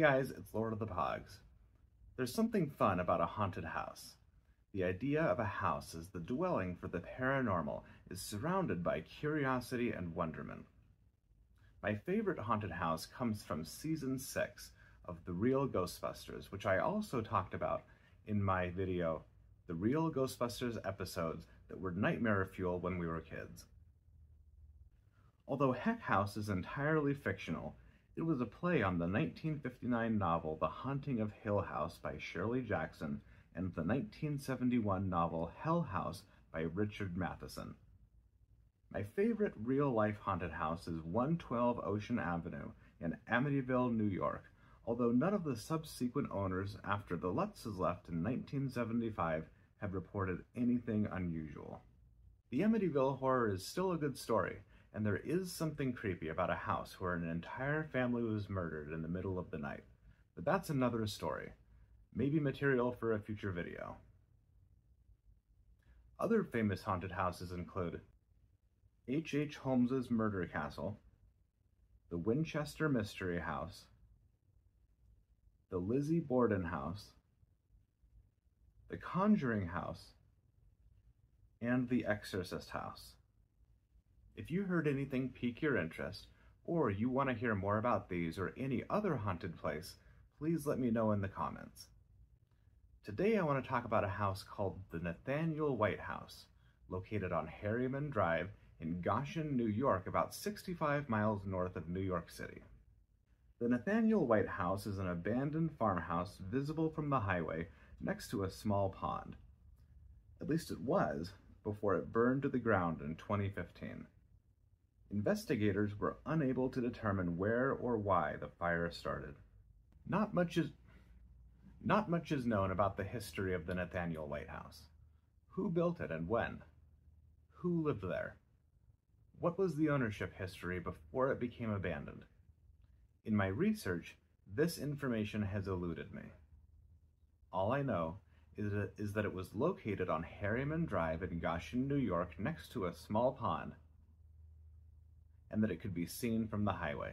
guys, it's Lord of the Pogs. There's something fun about a haunted house. The idea of a house as the dwelling for the paranormal is surrounded by curiosity and wonderment. My favorite haunted house comes from season 6 of The Real Ghostbusters, which I also talked about in my video, The Real Ghostbusters episodes that were nightmare fuel when we were kids. Although Heck House is entirely fictional, it was a play on the 1959 novel The Haunting of Hill House by Shirley Jackson and the 1971 novel Hell House by Richard Matheson. My favorite real-life haunted house is 112 Ocean Avenue in Amityville, New York, although none of the subsequent owners after the Lutzes left in 1975 have reported anything unusual. The Amityville horror is still a good story, and there is something creepy about a house where an entire family was murdered in the middle of the night. But that's another story. Maybe material for a future video. Other famous haunted houses include H.H. Holmes's Murder Castle, the Winchester Mystery House, the Lizzie Borden House, the Conjuring House, and the Exorcist House. If you heard anything pique your interest, or you want to hear more about these or any other haunted place, please let me know in the comments. Today I want to talk about a house called the Nathaniel White House, located on Harriman Drive in Goshen, New York, about 65 miles north of New York City. The Nathaniel White House is an abandoned farmhouse visible from the highway next to a small pond. At least it was, before it burned to the ground in 2015. Investigators were unable to determine where or why the fire started. Not much is known about the history of the Nathaniel White House. Who built it and when? Who lived there? What was the ownership history before it became abandoned? In my research, this information has eluded me. All I know is that it was located on Harriman Drive in Goshen, New York, next to a small pond, and that it could be seen from the highway,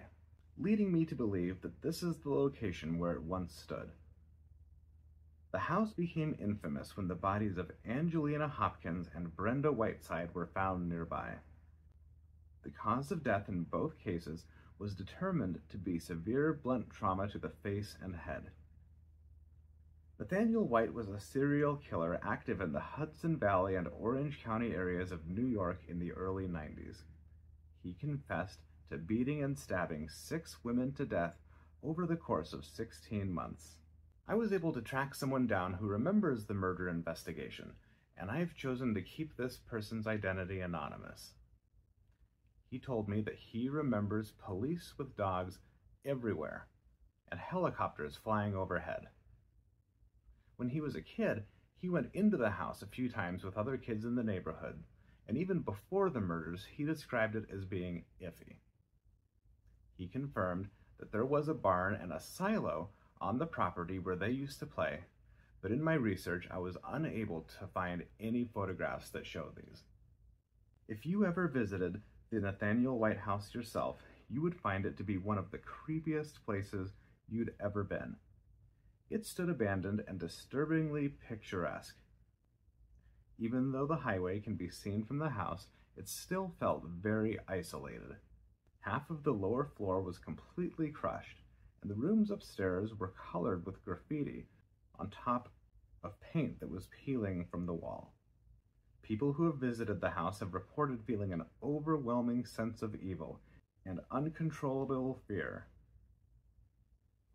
leading me to believe that this is the location where it once stood. The house became infamous when the bodies of Angelina Hopkins and Brenda Whiteside were found nearby. The cause of death in both cases was determined to be severe blunt trauma to the face and head. Nathaniel White was a serial killer active in the Hudson Valley and Orange County areas of New York in the early 90s. He confessed to beating and stabbing 6 women to death over the course of 16 months. I was able to track someone down who remembers the murder investigation, and I have chosen to keep this person's identity anonymous. He told me that he remembers police with dogs everywhere and helicopters flying overhead. When he was a kid, he went into the house a few times with other kids in the neighborhood, and even before the murders, he described it as being iffy. He confirmed that there was a barn and a silo on the property where they used to play, but in my research, I was unable to find any photographs that show these. If you ever visited the Nathaniel White House yourself, you would find it to be one of the creepiest places you'd ever been. It stood abandoned and disturbingly picturesque. Even though the highway can be seen from the house, it still felt very isolated. Half of the lower floor was completely crushed, and the rooms upstairs were colored with graffiti on top of paint that was peeling from the wall. People who have visited the house have reported feeling an overwhelming sense of evil and uncontrollable fear,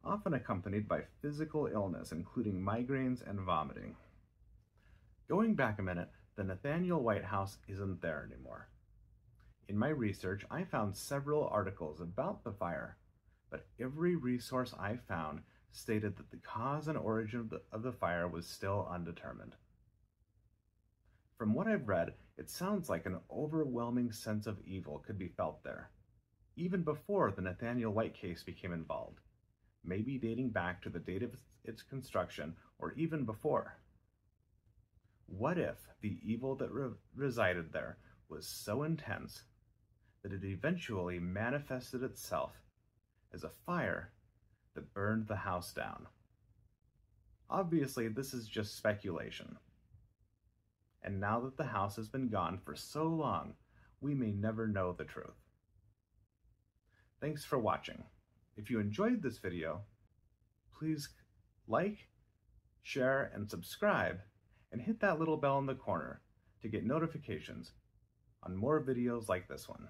often accompanied by physical illness, including migraines and vomiting. Going back a minute, the Nathaniel White House isn't there anymore. In my research, I found several articles about the fire, but every resource I found stated that the cause and origin of the fire was still undetermined. From what I've read, it sounds like an overwhelming sense of evil could be felt there, even before the Nathaniel White case became involved, maybe dating back to the date of its construction or even before. What if the evil that resided there was so intense that it eventually manifested itself as a fire that burned the house down. Obviously, this is just speculation. And now that the house has been gone for so long, we may never know the truth. Thanks for watching. If you enjoyed this video, please like, share, and subscribe, and hit that little bell in the corner to get notifications on more videos like this one.